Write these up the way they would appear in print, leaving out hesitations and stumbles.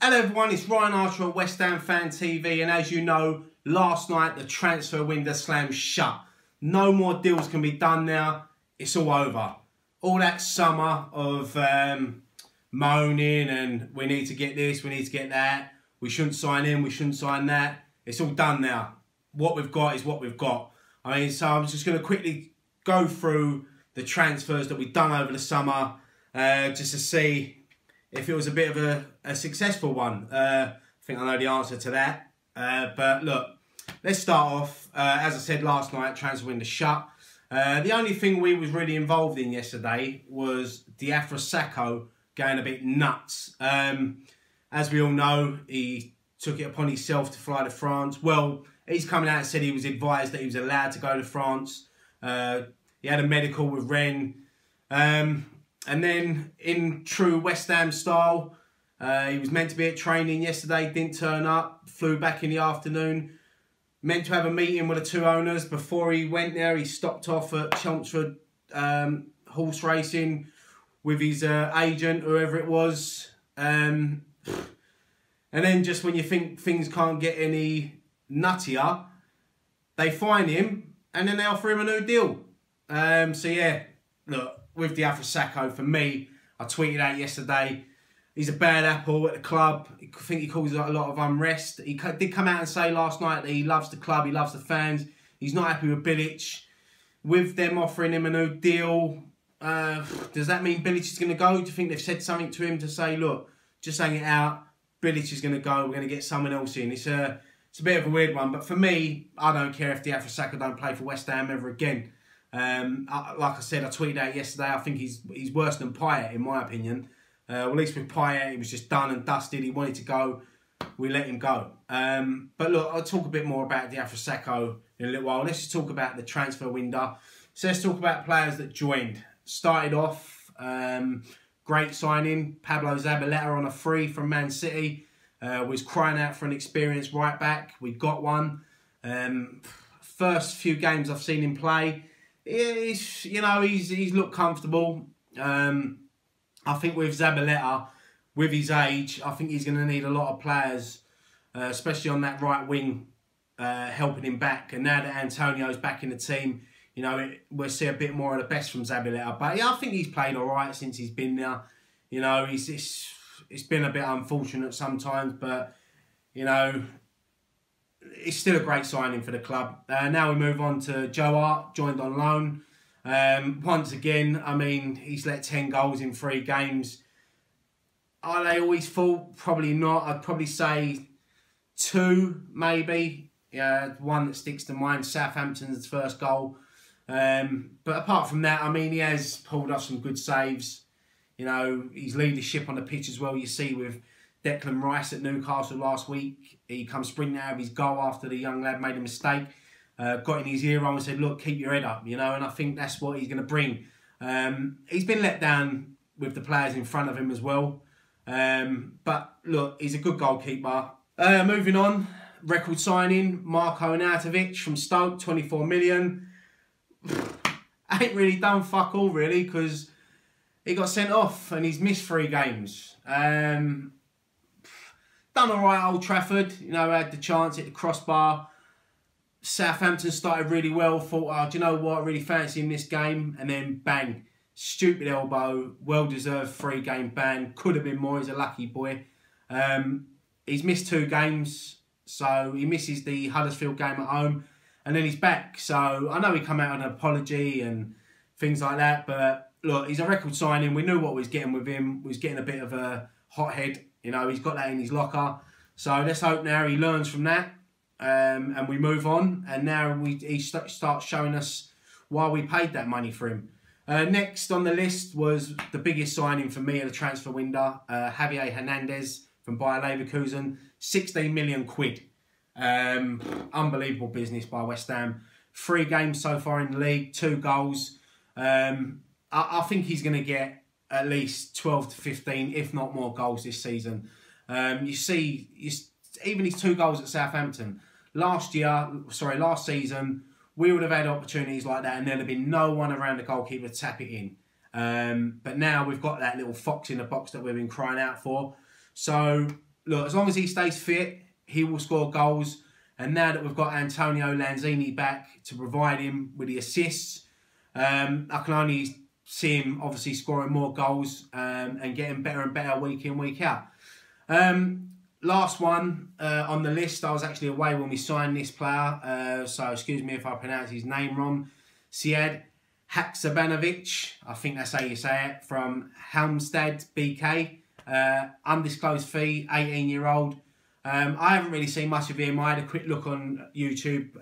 Hello everyone, it's Ryan Archer at West Ham Fan TV, and as you know, last night the transfer window slammed shut. No more deals can be done now, it's all over. All that summer of moaning and we need to get this, we need to get that, we shouldn't sign in, we shouldn't sign that, it's all done now. What we've got is what we've got. I mean, so I'm just going to quickly go through the transfers that we've done over the summer just to see if it was a bit of a successful one. I think I know the answer to that. But look, let's start off. As I said last night, transfer window shut. The only thing we was really involved in yesterday was Diafra Sakho going a bit nuts. As we all know, he took it upon himself to fly to France. Well, he's coming out and said he was advised that he was allowed to go to France. He had a medical with Rennes. And then, in true West Ham style, he was meant to be at training yesterday, didn't turn up, flew back in the afternoon. Meant to have a meeting with the two owners. Before he went there, he stopped off at Chelmsford horse racing with his agent, whoever it was. And then just when you think things can't get any nuttier, they find him and then they offer him a new deal. So yeah, look. With Diafra Sakho, for me, I tweeted out yesterday, he's a bad apple at the club. I think he causes a lot of unrest. He did come out and say last night that he loves the club, he loves the fans. He's not happy with Bilic. With them offering him a new deal, does that mean Bilic is going to go? Do you think they've said something to him to say, look, just hang it out, Bilic is going to go, we're going to get someone else in? It's a bit of a weird one, but for me, I don't care if Diafra Sakho don't play for West Ham ever again. Like I said, I tweeted out yesterday, I think he's worse than Payet, in my opinion. Well, at least with Payet, he was just done and dusted. He wanted to go. We let him go. But look, I'll talk a bit more about Diafra Sakho in a little while. Let's just talk about the transfer window. So let's talk about players that joined. Started off, great signing. Pablo Zabaleta on a free from Man City. Was crying out for an experienced right back. We got one. First few games I've seen him play, he's looked comfortable. I think with Zabaleta, with his age, I think he's going to need a lot of players, especially on that right wing, helping him back. And now that Antonio's back in the team, we'll see a bit more of the best from Zabaleta. But yeah, I think he's played all right since he's been there. It's been a bit unfortunate sometimes, but it's still a great signing for the club. Now we move on to Joe Hart, joined on loan. Once again, I mean, he's let 10 goals in 3 games. Are they always full? Probably not. I'd probably say 2, maybe. Yeah, one that sticks to mind, Southampton's first goal. But apart from that, I mean, he has pulled off some good saves. His leadership on the pitch as well, you see with Declan Rice at Newcastle last week. He comes sprinting out of his goal after the young lad made a mistake. Got in his ear and said, look, keep your head up, and I think that's what he's going to bring. He's been let down with the players in front of him as well. But look, he's a good goalkeeper. Moving on, record signing, Marko Arnautovic from Stoke, 24 million. Ain't really done fuck all, really, because he got sent off and he's missed 3 games. Done all right at Old Trafford, had the chance at the crossbar. Southampton started really well, thought, oh, do you know what, I really fancy him this game. And then bang, stupid elbow, well-deserved 3-game ban. Could have been more, he's a lucky boy. He's missed 2 games, so he misses the Huddersfield game at home. And then he's back, so I know he come out with an apology and things like that. But look, he's a record signing. We knew what we was getting with him. We was getting a bit of a hothead. He's got that in his locker. So let's hope now he learns from that. And we move on, and now he starts showing us why we paid that money for him. Next on the list was the biggest signing for me at the transfer window, Javier Hernandez from Bayer Leverkusen, 16 million quid. Unbelievable business by West Ham. 3 games so far in the league, 2 goals. I think he's going to get at least 12 to 15, if not more, goals this season. You see, even his 2 goals at Southampton. Last season, we would have had opportunities like that and there'd have been no one around the goalkeeper to tap it in. But now we've got that little fox in the box that we've been crying out for. So look, as long as he stays fit, he will score goals. And now that we've got Antonio Lanzini back to provide him with the assists, I can only see him obviously scoring more goals and getting better and better week in, week out. Last one on the list, I was actually away when we signed this player, so excuse me if I pronounce his name wrong. Sead Haksabanovic, I think that's how you say it, from Halmstad BK. Undisclosed fee, 18-year-old. I haven't really seen much of him. I had a quick look on YouTube,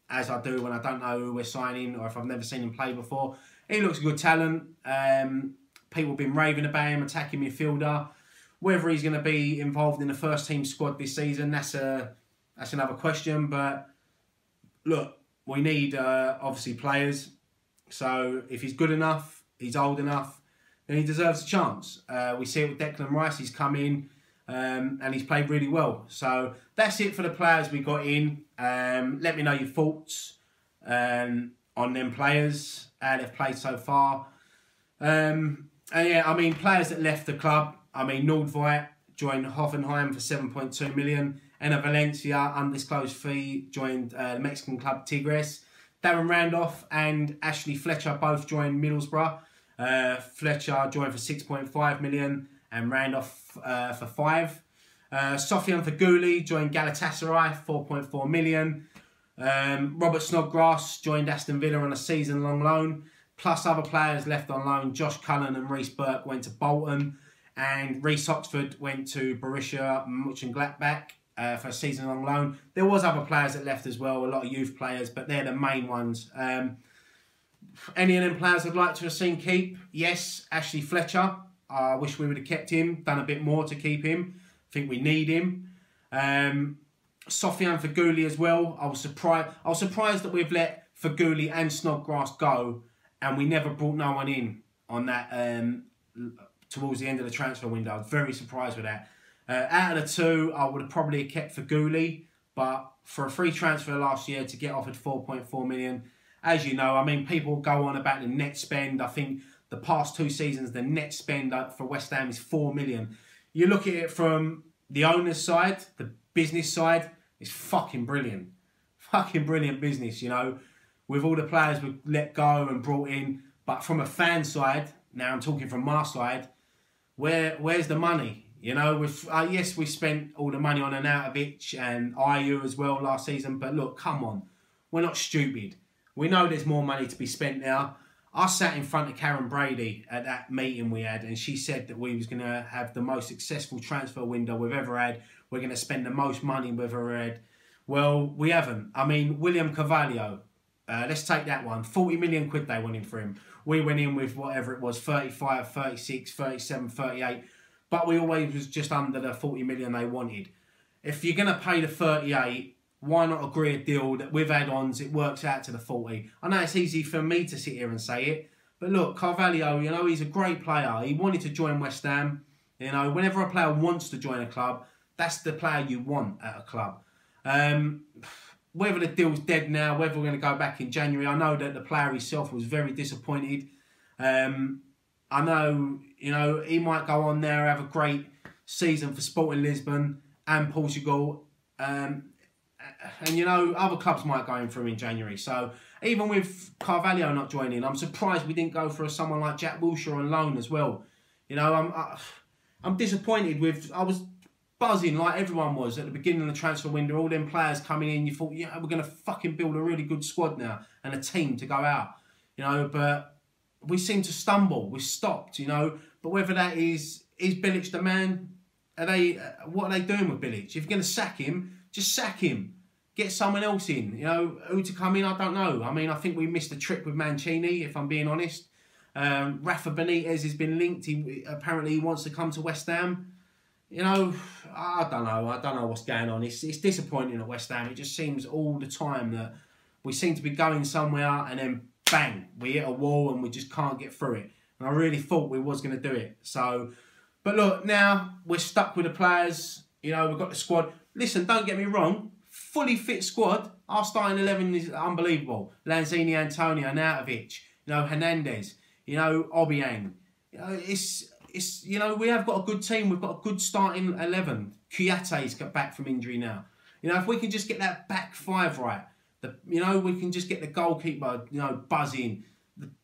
as I do when I don't know who we're signing or if I've never seen him play before. He looks a good talent. People have been raving about him, attacking midfielder. Whether he's going to be involved in the first team squad this season, that's another question. But look, we need obviously players. So if he's good enough, he's old enough, then he deserves a chance. We see it with Declan Rice. He's come in and he's played really well. So that's it for the players we got in. Let me know your thoughts on them players, how they've played so far. And yeah, I mean, players that left the club. I mean, Nordveit joined Hoffenheim for 7.2 million. Enna Valencia, undisclosed fee, joined the Mexican club Tigres. Darren Randolph and Ashley Fletcher both joined Middlesbrough. Fletcher joined for 6.5 million and Randolph for 5. Sofian Feghouli joined Galatasaray, 4.4 million. Robert Snodgrass joined Aston Villa on a season-long loan. Plus other players left on loan. Josh Cullen and Reece Burke went to Bolton. And Reece Oxford went to Borussia Mönchengladbach for a season-long loan. There was other players that left as well, a lot of youth players, but they're the main ones. Any of them players I'd like to have seen keep? Yes, Ashley Fletcher. I wish we would have kept him, done a bit more to keep him. I think we need him. Sofian Feghouli as well. I was surprised that we've let Feghouli and Snodgrass go, and we never brought no one in on that towards the end of the transfer window. I was very surprised with that. Out of the two, I would have probably kept Feghouli, but for a free transfer last year to get offered 4.4 million, as you know, I mean, people go on about the net spend. I think the past 2 seasons, the net spend for West Ham is 4 million. You look at it from the owner's side, the business side, it's fucking brilliant. Fucking brilliant business, you know, with all the players we let go and brought in. But from a fan side, now I'm talking from my side, where's the money? You know, yes, we spent all the money on Arnautovic and Ayew as well last season, but look, come on. We're not stupid. We know there's more money to be spent now. I sat in front of Karen Brady at that meeting we had, and she said that we was going to have the most successful transfer window we've ever had. We're going to spend the most money we've ever had. Well, we haven't. I mean, William Carvalho, let's take that one. 40 million quid they went in for him. We went in with whatever it was, 35, 36, 37, 38. But we always was just under the 40 million they wanted. If you're going to pay the 38, why not agree a deal that with add-ons it works out to the 40? I know it's easy for me to sit here and say it. But look, Carvalho, you know, he's a great player. He wanted to join West Ham. You know, whenever a player wants to join a club, that's the player you want at a club. Whether the deal's dead now, whether we're going to go back in January, I know that the player himself was very disappointed. I know, you know, he might go on there, have a great season for Sporting Lisbon and Portugal. And, you know, other clubs might go in for him in January. So, even with Carvalho not joining, I'm surprised we didn't go for someone like Jack Wilshere on loan as well. You know, I'm disappointed with... I was buzzing like everyone was at the beginning of the transfer window. All them players coming in, you thought, yeah, we're going to fucking build a really good squad now and a team to go out. You know, but we seem to stumble. We stopped, you know. But whether that is Bilic the man? What are they doing with Bilic? If you're going to sack him, just sack him. Get someone else in. You know, who to come in, I don't know. I mean, I think we missed a trick with Mancini, if I'm being honest. Rafa Benitez has been linked. Apparently he wants to come to West Ham. You know, I don't know. I don't know what's going on. It's disappointing at West Ham. It just seems all the time that we seem to be going somewhere and then bang, we hit a wall and we just can't get through it. And I really thought we was going to do it. So, but look, now we're stuck with the players. You know, we've got the squad. Listen, don't get me wrong. Fully fit squad. Our starting 11 is unbelievable. Lanzini, Antonio, Arnautovic, you know, Hernandez, you know, Obiang. You know, it's it's you know, we have got a good team. We've got a good starting 11. Kouyate's got back from injury now. You know, if we can just get that back five right, you know, we can just get the goalkeeper, you know, buzzing.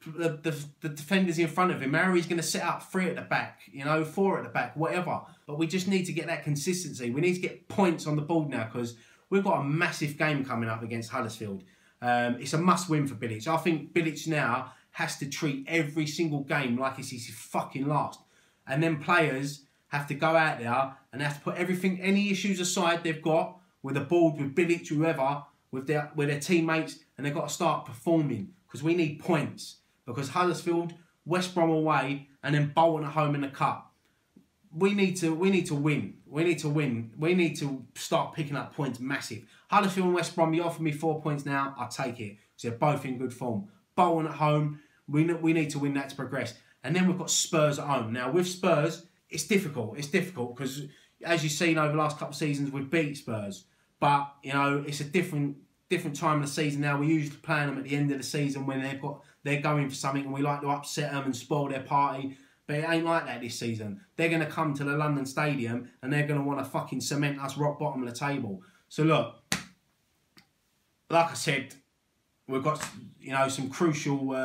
The defenders in front of him. Mary's going to set up 3 at the back, you know, 4 at the back, whatever. But we just need to get that consistency. We need to get points on the board now because we've got a massive game coming up against Huddersfield. It's a must-win for Bilic. I think Bilic now has to treat every single game like it's his fucking last. And then players have to go out there and have to put everything, any issues aside they've got with the board, with Bilic, whoever, with their teammates, and they've got to start performing because we need points. Because Huddersfield, West Brom away, and then Bolton at home in the cup. We need to win. We need to win. We need to start picking up points massive. Huddersfield and West Brom, you offer me 4 points now, I'll take it. Because they're both in good form. Bolton at home, we need to win that to progress. And then we've got Spurs at home. Now, with Spurs, it's difficult. It's difficult because, as you've seen over the last couple of seasons, we've beat Spurs. But, you know, it's a different time of the season now. We usually play them at the end of the season when they're going for something and we like to upset them and spoil their party. But it ain't like that this season. They're going to come to the London Stadium and they're going to want to fucking cement us rock bottom of the table. So look, like I said, we've got, you know, some crucial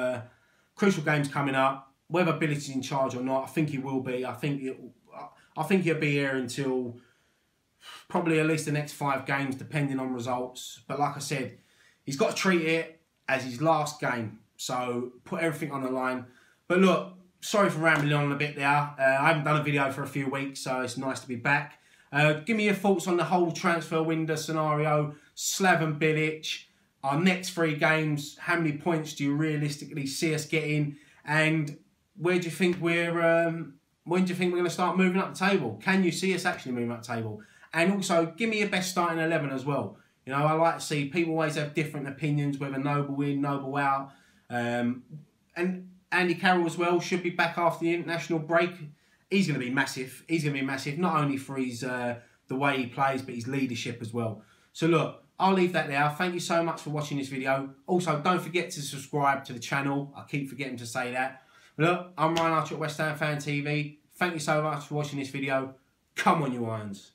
games coming up. Whether Bilic is in charge or not, I think he will be. I think he'll be here until probably at least the next 5 games, depending on results. But like I said, he's got to treat it as his last game. So put everything on the line. But look, sorry for rambling on a bit there. I haven't done a video for a few weeks, so it's nice to be back. Give me your thoughts on the whole transfer window scenario. Slaven Bilic, our next 3 games, how many points do you realistically see us getting? And where do you think when do you think we're going to start moving up the table? Can you see us actually moving up the table? And also, give me your best starting 11 as well. You know, I like to see, people always have different opinions, whether Noble in, Noble out. And Andy Carroll as well should be back after the international break. He's going to be massive. He's going to be massive, not only for his the way he plays, but his leadership as well. So look, I'll leave that there. Thank you so much for watching this video. Also, don't forget to subscribe to the channel. I keep forgetting to say that. Look, I'm Ryan Archer at West Ham Fan TV. Thank you so much for watching this video. Come on, you Irons.